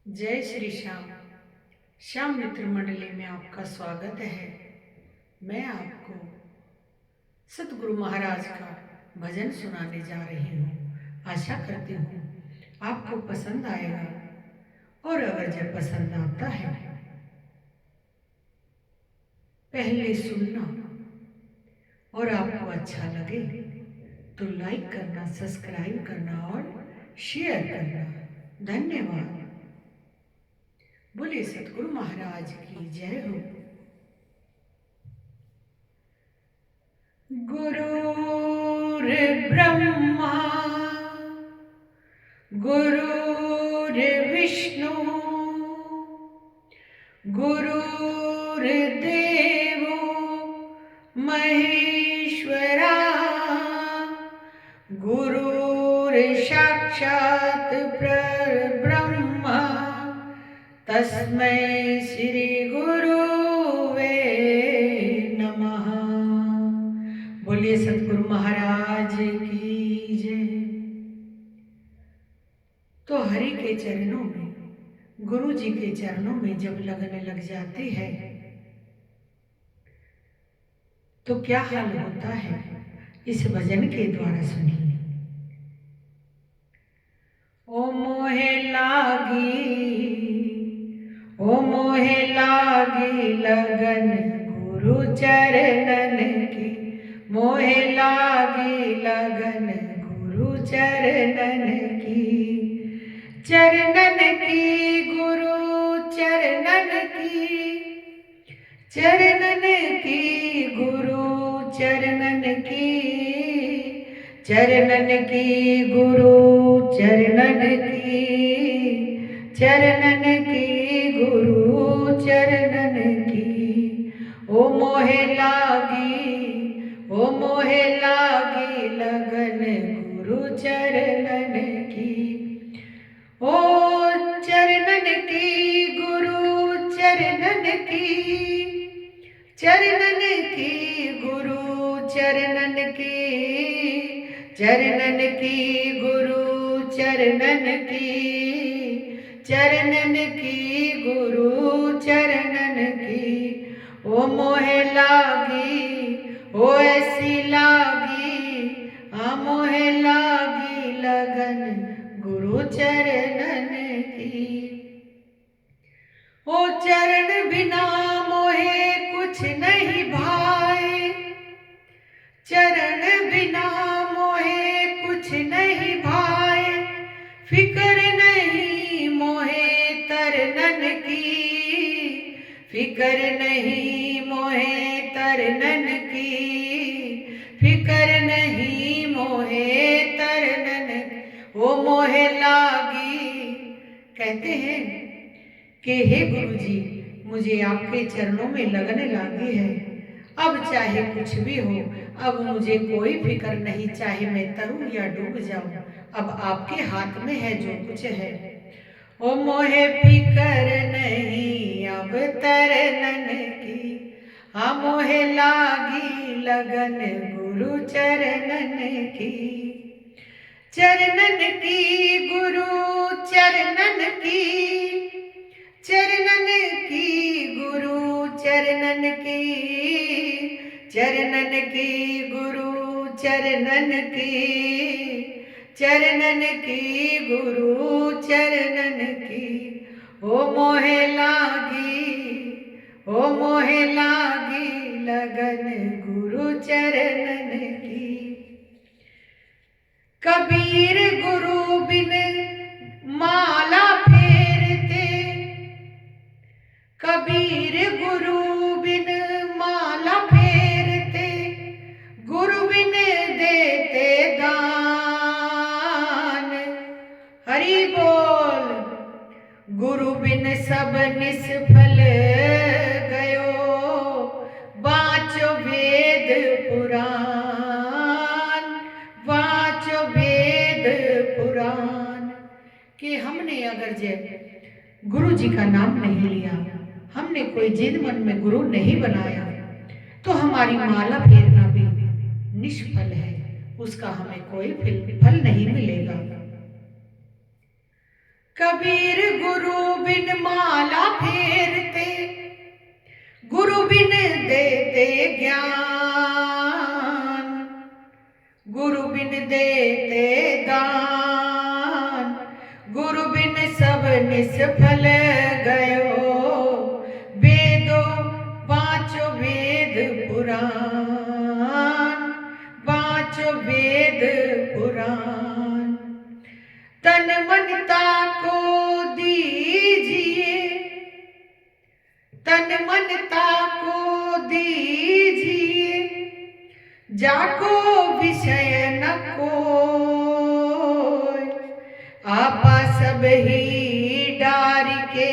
जय श्री श्याम। श्याम मित्र मंडली में आपका स्वागत है। मैं आपको सतगुरु महाराज का भजन सुनाने जा रही हूँ। आशा करती हूँ आपको पसंद आएगा, और अगर जब पसंद आता है पहले सुनना और आपको अच्छा लगे तो लाइक करना, सब्सक्राइब करना और शेयर करना। धन्यवाद। बोले सतगुरु महाराज की जय हो। गुरुर्ब्रह्मा गुरुर्विष्णु गुरुर्देवो महेश्वरा गुरुर्साक्षात् परब्रह्मा तस्मै श्री गुरुवे नमः। बोलिए सतगुरु महाराज की जय। तो हरि के चरणों में, गुरु जी के चरणों में जब लगने लग जाती है तो क्या हाल होता है, इस भजन के द्वारा सुनिए। ओ मोहे लागी लगन गुरु चरणन की, मोहे लागी लगन गुरु चरणन की, चरणन की गुरु चरणन की, चरणन की गुरु चरणन की, चरणन की गुरु चरणन की, चरणन की गुरु चरणन की। ओ मोहे लागी लगन गुरु चरणन की, ओ चरणन की गुरु चरणन की, चरणन की गुरु चरणन की, चरणन की गुरु चरणन की, चरणन की गुरु चरणन की। ओ मोहे लागी, ओ ऐसी लागी, मोहे लागी लगन गुरु चरणन की। ओ चरण बिना मोहे कुछ नहीं भाए, चरण बिना मोहे कुछ नहीं भाए, फिकर नहीं मोहे तरनन की, फिकर नहीं मोहे तरनन की, फिकर नहीं मोहे तरनन। ओ मोहे लागी, कहते हैं कि हे गुरु जी, मुझे आपके चरणों में लगने लगी है। अब चाहे कुछ भी हो, अब मुझे कोई फिक्र नहीं, चाहे मैं तरूं या डूब जाऊं, अब आपके हाथ में है जो कुछ है। ओ मोहे फिकर नहीं अब तरनन की, हाँ मोहे लागी लगन गुरु चरणन की, चरणन की गुरु चरणन की, चरणन की गुरु चरणन की, चरणन की गुरु चरणन की, चरणन की गुरु चरणन की। ओ मोहे लागी लगन गुरु चरणन की। कबीर गुरु बिन माला फेरते, कबीर गुरु बिन माला फेरते, गुरु बिन देते दान। हरि बोल। गुरु बिन सब निष्फल गयो, बाँचो वेद पुराण, बाँचो वेद पुराण। कि हमने अगर गुरु जी का नाम नहीं लिया, हमने कोई जिद मन में गुरु नहीं बनाया, तो हमारी माला फेरना भी निष्फल है, उसका हमें कोई फल नहीं मिलेगा। कबीर गुरु बिन माला फेरते, गुरु बिन देते ज्ञान, गुरु बिन देते दान, गुरु बिन सब निष्फल गयो। वेदो पांचो वेद पुराण, पांचो वेद पुराण। तन मनता को दीजिए, तन मनता को दीजिए, जाको विषय न कोय। आपा सब ही डार के,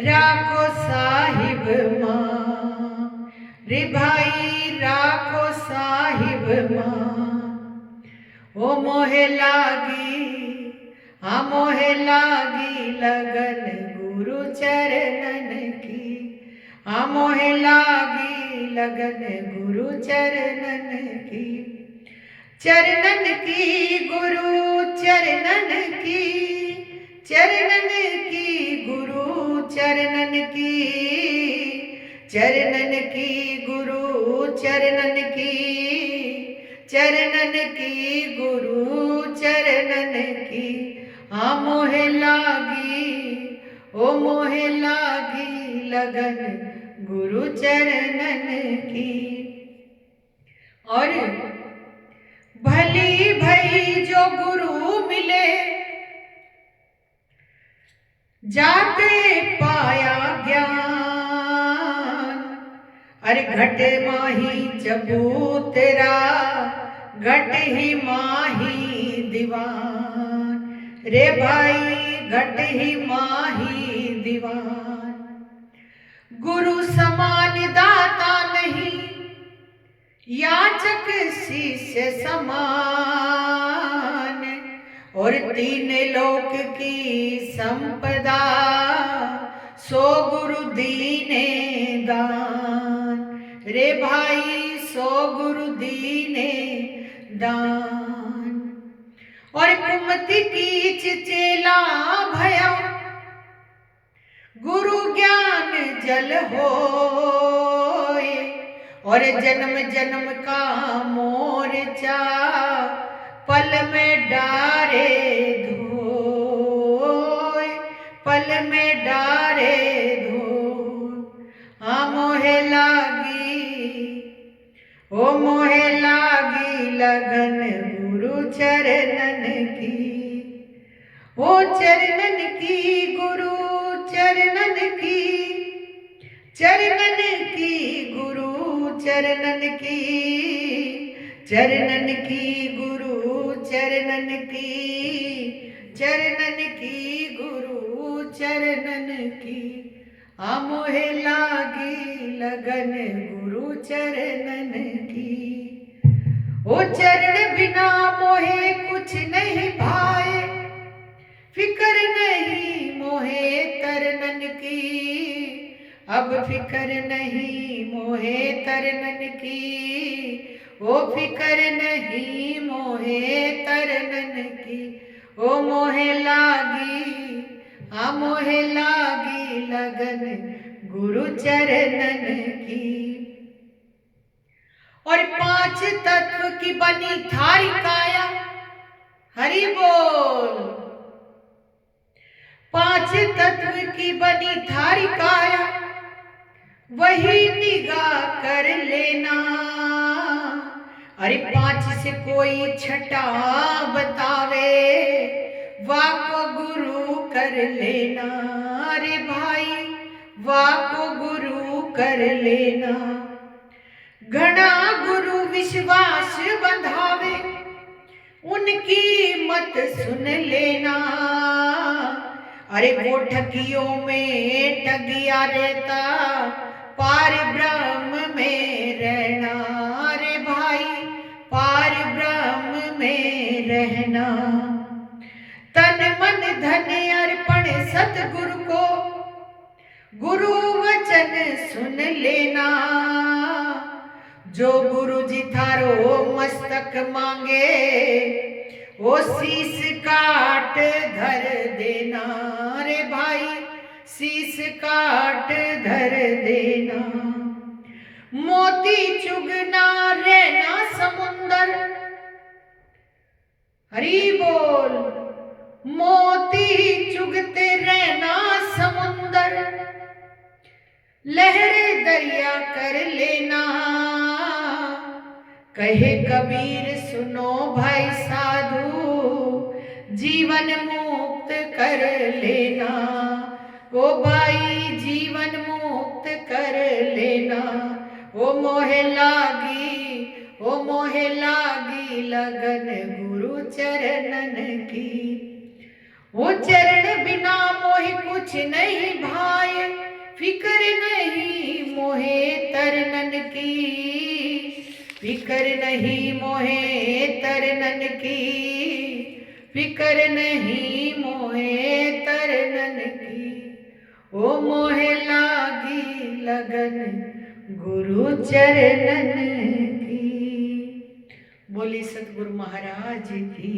राखो साहिब मां। रे भाई राखो साहिब मां। ओ मोहे लागी, हाँ मोहे लागी लगन गुरु चरणन की। हाँ मोहे लागी लगन गुरु चरणन की। चरणन की गुरु चरणन की, चरणन की गुरु चरणन की, चरणन की गुरु चरणन की, चरणन की गुरु चरणन की। हाँ मोहे लागी, ओ मोहे लागी लगन गुरु चरणन की। और भली भई जो गुरु मिले, जाते पाया ज्ञान। अरे घट माही चबूतरा, घट ही माही दीवान। रे भाई घट ही माही दीवान। गुरु समान दाता नहीं, याचक शिष्य समान। और तीन लोक की संपदा, सो गुरु दीने दान। रे भाई सो गुरु दीने दान। और कुमति कीच चेला भया, गुरु ज्ञान जल होय। और जन्म जन्म का मोर्चा, पल में डारे धोय, पल में डारे धोय। हाँ मोहे लागी, ओ मोहे लागी लगन गुरु चरणन की। ओ चरणन की गुरु चरणन की, चरणन की गुरु चरणन की, चरणन की गुरु चरणन की, चरणन की गुरु चरणन की। हाँ मोहे लागी लगन गुरु चरणन की। ओ चरण बिना मोहे कुछ नहीं भाए, फिकर नहीं मोहे तरनन की। अब फिकर नहीं मोहे तरनन की, ओ फिकर नहीं मोहे तरनन की। ओ मोहे लागी, हाँ मोहे लागी लगन गुरु चरणन की। और पांच तत्व की बनी थारी काया, हरि बोल। पांच तत्व की बनी थारी काया, वही निगाह कर लेना। अरे पांच से कोई छठा बतावे, वाको गुरु कर लेना। अरे भाई वाको गुरु कर लेना। घना गुरु विश्वास बंधावे, उनकी मत सुन लेना। अरे वो ठगियों में ठगिया रहता, पार ब्रह्म में रहना। अरे भाई पार ब्रह्म में रहना। तन मन धन अर्पण सतगुरु को, गुरु वचन सुन लेना। जो गुरु जी थारो मस्तक मांगे, वो शीश काट धर धर देना रे भाई, शीश काट धर देना। मोती चुगना रहना समुंदर, हरी बोल। मोती चुगते रहना समुंदर, लहर दरिया कर लेना। कहे कबीर सुनो भाई साधु, जीवन मुक्त कर लेना। ओ भाई जीवन मुक्त कर लेना। ओ मोहे लागी लगन गुरु चरणन की। वो चरण बिना मोहे कुछ नहीं भाई, फिकर नहीं मोहे तरनन की। फिकर नहीं मोहे तरनन की, फिकर नहीं मोहे तरनन की। ओ मोहे लागी लगन गुरु चरणन की। बोले सतगुरु महाराज की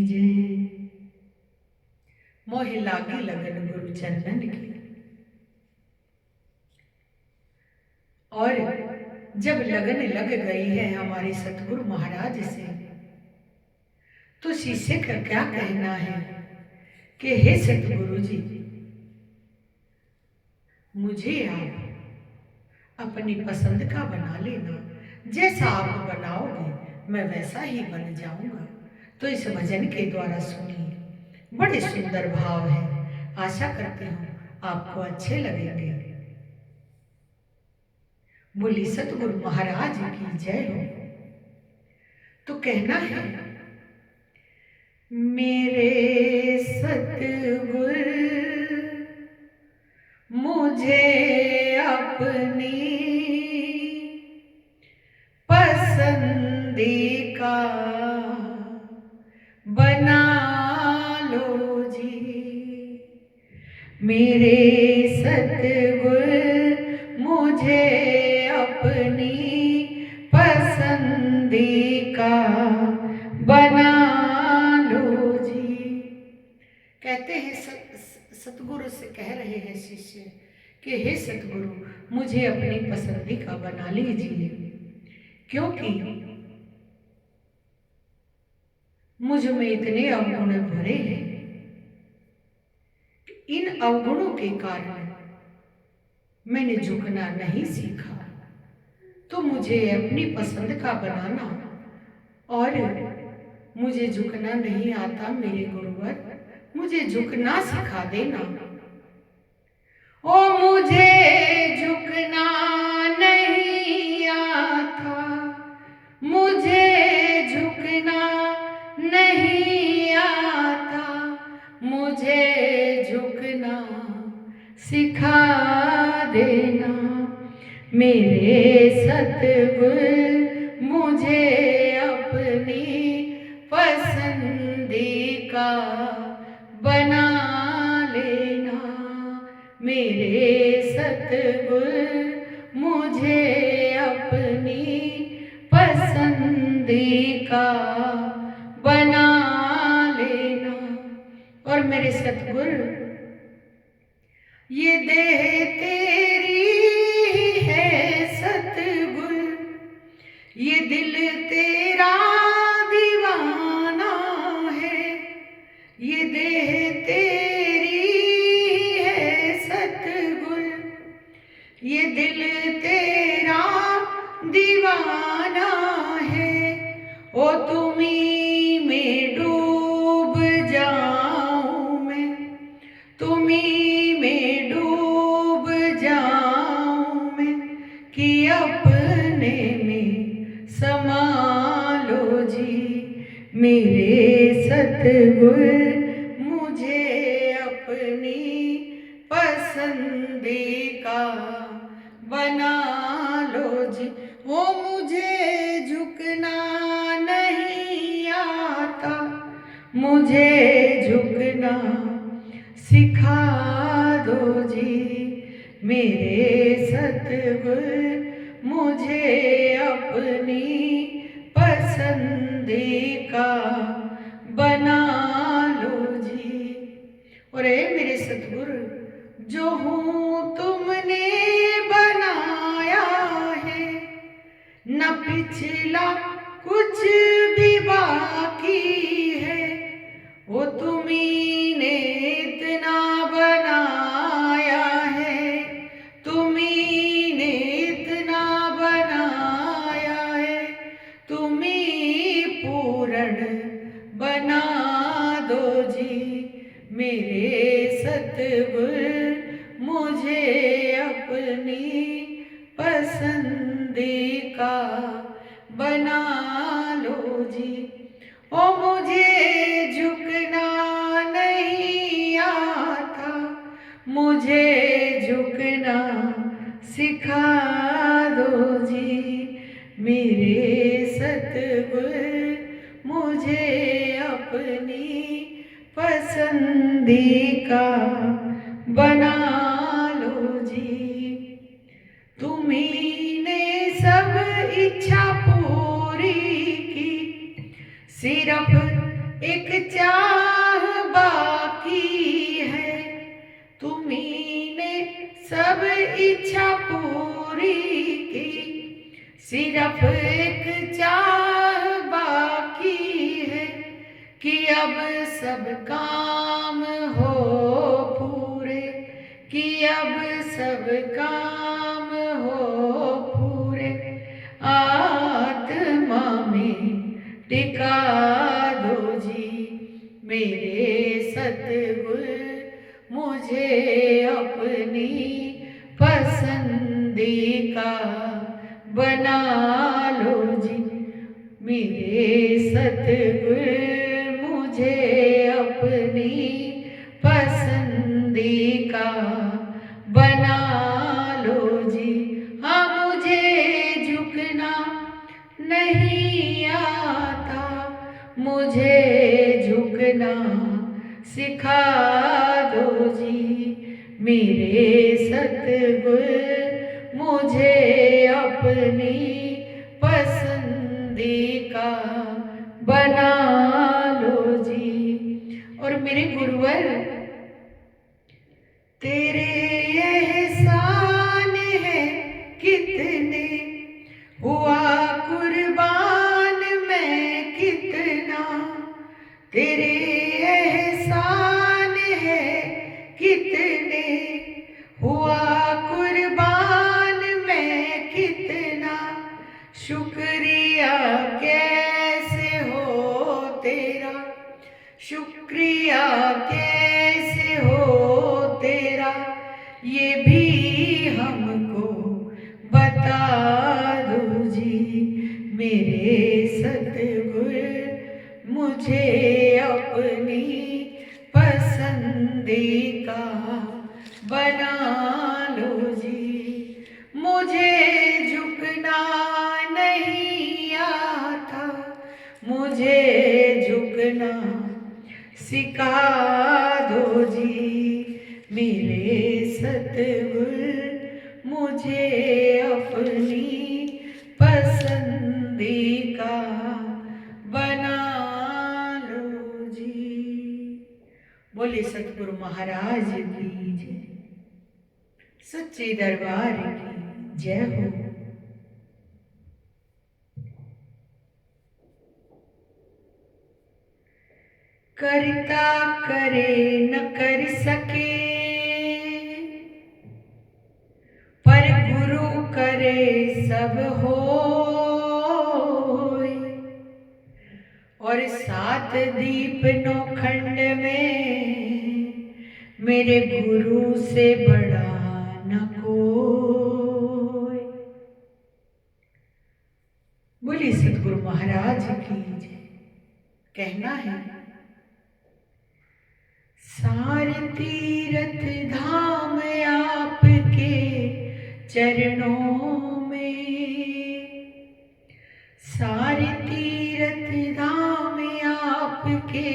जय। मोहे लागी लगन गुरु चरणन की। और जब लगन लग गई है हमारे सतगुरु महाराज से, तो शिष्य का क्या कहना है कि हे सतगुरु जी, मुझे आप अपनी पसंद का बना लेना। जैसा आप बनाओगे मैं वैसा ही बन जाऊंगा। तो इस भजन के द्वारा सुनिए, बड़े सुंदर भाव है। आशा करती हूँ आपको अच्छे लगेंगे। बोली सतगुरु महाराज की जय हो। तो कहना है, मेरे सतगुरु मुझे अपनी पसंदी का बना लो जी। मेरे सतगुरु मुझे अपनी पसंदी का बना लो जी। कहते हैं सतगुरु से कह रहे हैं शिष्य कि हे सतगुरु मुझे अपनी पसंदी का बना लीजिए, क्योंकि मुझ में इतने अवगुण भरे हैं। इन अवगुणों के कारण मैंने झुकना नहीं सीखा। तो मुझे अपनी पसंद का बनाना और मुझे झुकना नहीं आता। मेरे गुरुवर मुझे झुकना सिखा देना। ओ मुझे झुकना नहीं आता, मुझे झुकना नहीं आता, मुझे झुकना सिखा देना। मेरे सतगुरु मुझे अपनी पसंदी का बना लेना। मेरे सतगुरु मुझे अपनी पसंदी का बना लेना। और मेरे सतगुरु ये देह तेरी है सतगुरु, ये दिल तेरा दीवाना है। ये देह तेरी है सतगुरु, ये दिल तेरा दीवाना है। ओ तुम्ही में डूब जाऊं मैं, तुम्ही में डूब जाऊं मैं, कि अपने में समा लो जी। मेरे सतगुरु मुझे अपनी पसंदी का बना लो जी। वो मुझे झुकना नहीं आता, मुझे झुकना सिखा दो जी। मेरे सतगुरु मुझे अपनी पसंदी का बना लो जी। और मेरे सतगुरु, जो हूँ तुमने बनाया है, न पिछला कुछ भी बाकी है, वो तुम्ही ने इतना बनाया है, तुम्ही ने इतना बनाया है, तुम्ही पूर्ण बना दो जी मेरे सतगुर, मुझे अपनी पसंदी का बना लो जी। ओ मुझे झुकना नहीं आता, मुझे झुकना सिखा दो जी मेरे सतगुर, मुझे अपनी पसंदी का बना लो जी। तुम्ही ने सब इच्छा पूरी की, सिर्फ एक चाह बाकी है, तुम्ही ने सब इच्छा पूरी की, सिर्फ एक चाह बाकी है, कि अब सब काम हो पूरे, कि अब सब काम हो पूरे, आत्मा में टिका दो जी मेरे सतगुर, मुझे अपनी पसंदी का बना लो जी मेरे सतगुर, मुझे अपनी पसंदी का बना लो जी। हाँ, मुझे झुकना नहीं आता, मुझे झुकना सिखा दो जी मेरे सतगुर, मुझे अपनी पसंदी का बना लो जी। और मेरे गुरुवर, तेरे एहसान है कितने, हुआ कुर्बान मैं कितना, तेरे एहसान है कितने, हुआ कुर्बान मैं कितना, शुक्रिया कैसे हो तेरा, शुक्रिया कैसे हो तेरा, ये भी हमको बता दो जी मेरे सतगुर, मुझे अपनी पसंदी का बना लो जी। मुझे झुकना नहीं आता, मुझे झुकना सिखा दो जी मेरे सतगुर, मुझे अपनी पसंदी का बना लो जी। बोले सतगुरु महाराज की जय, सच्चे दरबार की जय हो। करता करे न कर सके, पर गुरु करे सब होय, और सात दीप नौखंड में मेरे गुरु से बड़ा न कोई। बोली सतगुरु महाराज की जय। कहना है, सारे तीर्थ धाम आपके चरणों में, सारे तीर्थ धाम आपके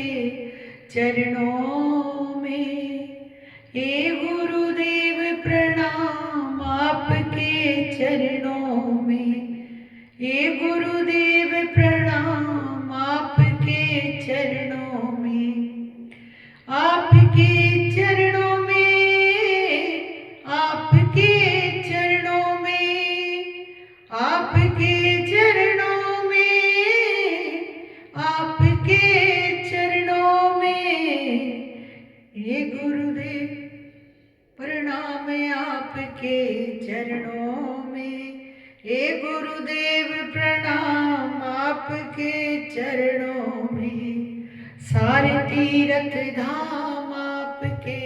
चरणों में, हे गुरुदेव प्रणाम आपके चरणों में, हे गुरुदेव प्रणाम आपके चरणों में, आपके हे गुरुदेव प्रणाम आपके चरणों में, हे गुरुदेव प्रणाम आपके चरणों में, सारे तीर्थ धाम आपके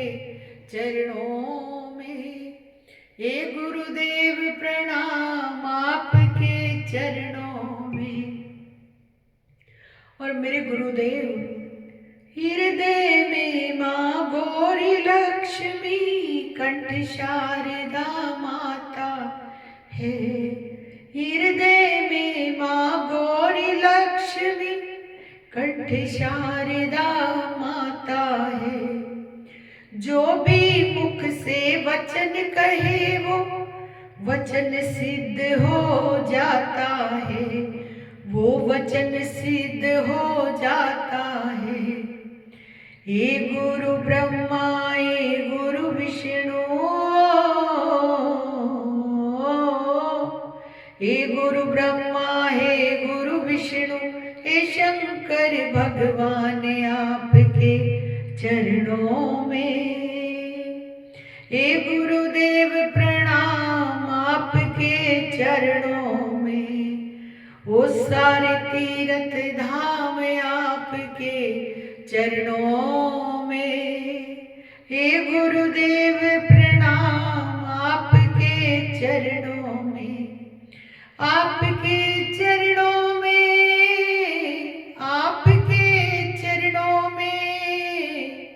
चरणों में, हे गुरुदेव प्रणाम आपके चरणों में। और मेरे गुरुदेव हृदय में माँ गौरी लक्ष्मी, कंठ शारदा माता है। हृदय में माँ गौरी लक्ष्मी, कंठ शारदा माता है। जो भी मुख से वचन कहे वो वचन सिद्ध हो जाता है, वो वचन सिद्ध हो जाता है। हे गुरु ब्रह्मा हे गुरु विष्णु, हे गुरु ब्रह्मा हे गुरु विष्णु, हे शंकर भगवान आपके चरणों में। हे गुरुदेव प्रणाम आपके चरणों में, वो सारे तीर्थ धाम आपके चरणों में। हे गुरुदेव प्रणाम आपके चरणों में, आपके चरणों में, आपके चरणों में,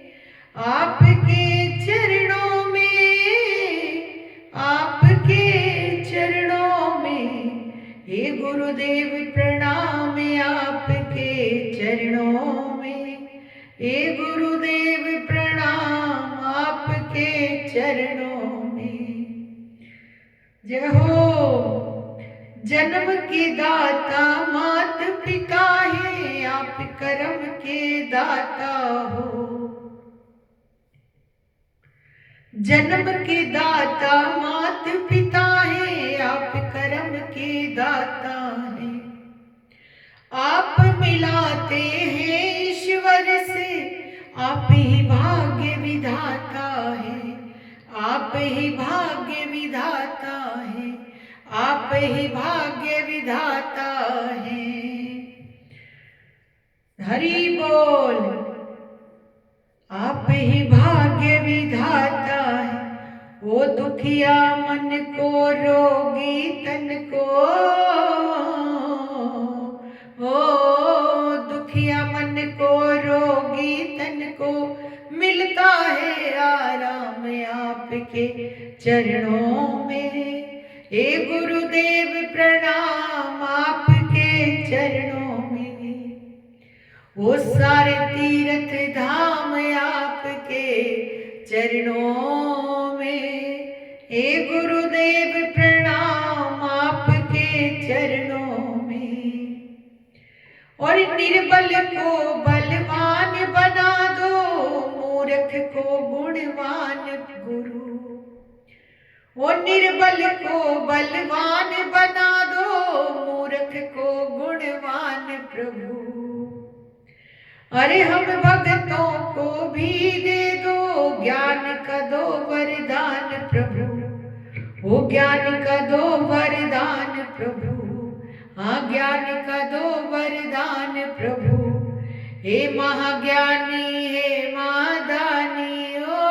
आपके चरणों में, आपके चरणों में। हे गुरुदेव प्रणाम आपके चरणों में, हे गुरुदेव प्रणाम आपके चरणों में। जय हो। जन्म के दाता मात पिता है, आप कर्म के दाता हो। जन्म के दाता मात पिता है, आप कर्म के दाता है। आप मिलाते हैं ईश्वर से, आप ही भाग्य विधाता है, आप ही भाग्य विधाता है, आप ही भाग्य विधाता है। हरि बोल। आप ही भाग्य विधाता है, वो दुखिया मन को रोगी तन को, ओ दुखिया मन को रोगी तन को मिलता है आराम आपके चरणों में। हे गुरुदेव प्रणाम आपके चरणों में, वो सारे तीर्थ धाम आपके चरणों में। हे गुरुदेव प्रणाम आपके चरणों में। और निर्बल को बलवान बना दो, मूर्ख को गुणवान गुरु। वो निर्बल को बलवान बना दो, मूर्ख को गुणवान प्रभु। अरे हम भक्तों को भी दे दो ज्ञान का दो वरदान प्रभु, वो ज्ञान का दो वरदान प्रभु, हाँ ज्ञान का दो वरदान प्रभु। हे महाज्ञानी हे महादानी ओ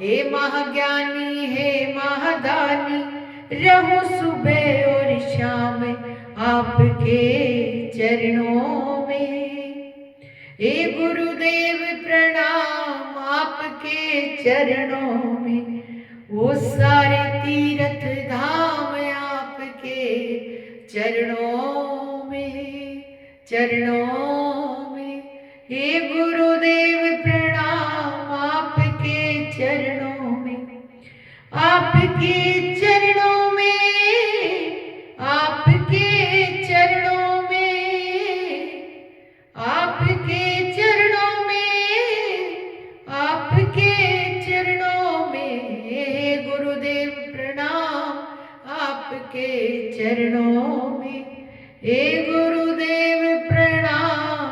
हे महाज्ञानी हे महादानी, रहूं सुबह और शाम आपके चरणों में। हे गुरुदेव प्रणाम आपके चरणों में, वो सारे तीर्थ धाम आपके चरणों में, चरणों में। हे गुरुदेव प्रणाम आपके चरणों में, आपके चरणों में, आपके चरणों में, आपके चरणों में, आपके चरणों में। हे गुरुदेव प्रणाम आपके चरणों में, हे गुरुदेव प्रणाम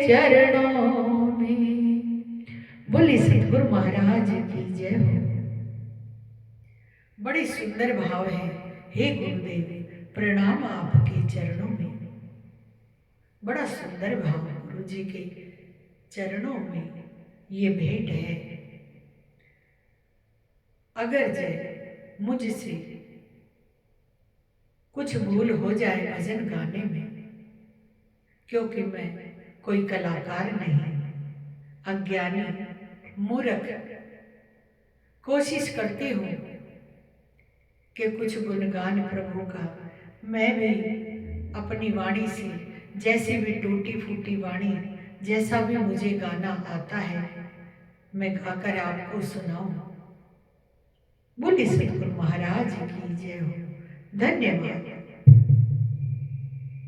चरणों में। बोली सतगुरु महाराज की जय हो। बड़े सुंदर भाव है। हे गुरुदेव, प्रणाम आपके चरणों में। बड़ा सुंदर भाव गुरु जी के चरणों में ये भेंट है। अगर जय मुझसे कुछ भूल हो जाए भजन गाने में, क्योंकि मैं कोई कलाकार नहीं, अज्ञानी मूर्ख, कोशिश करती हूँ कि कुछ गुणगान प्रभु का मैं भी अपनी वाणी से, जैसी भी टूटी फूटी वाणी, जैसा भी मुझे गाना आता है, मैं गाकर आपको सुनाऊं। बोली सतगुरु महाराज की जय हो। धन्यवाद।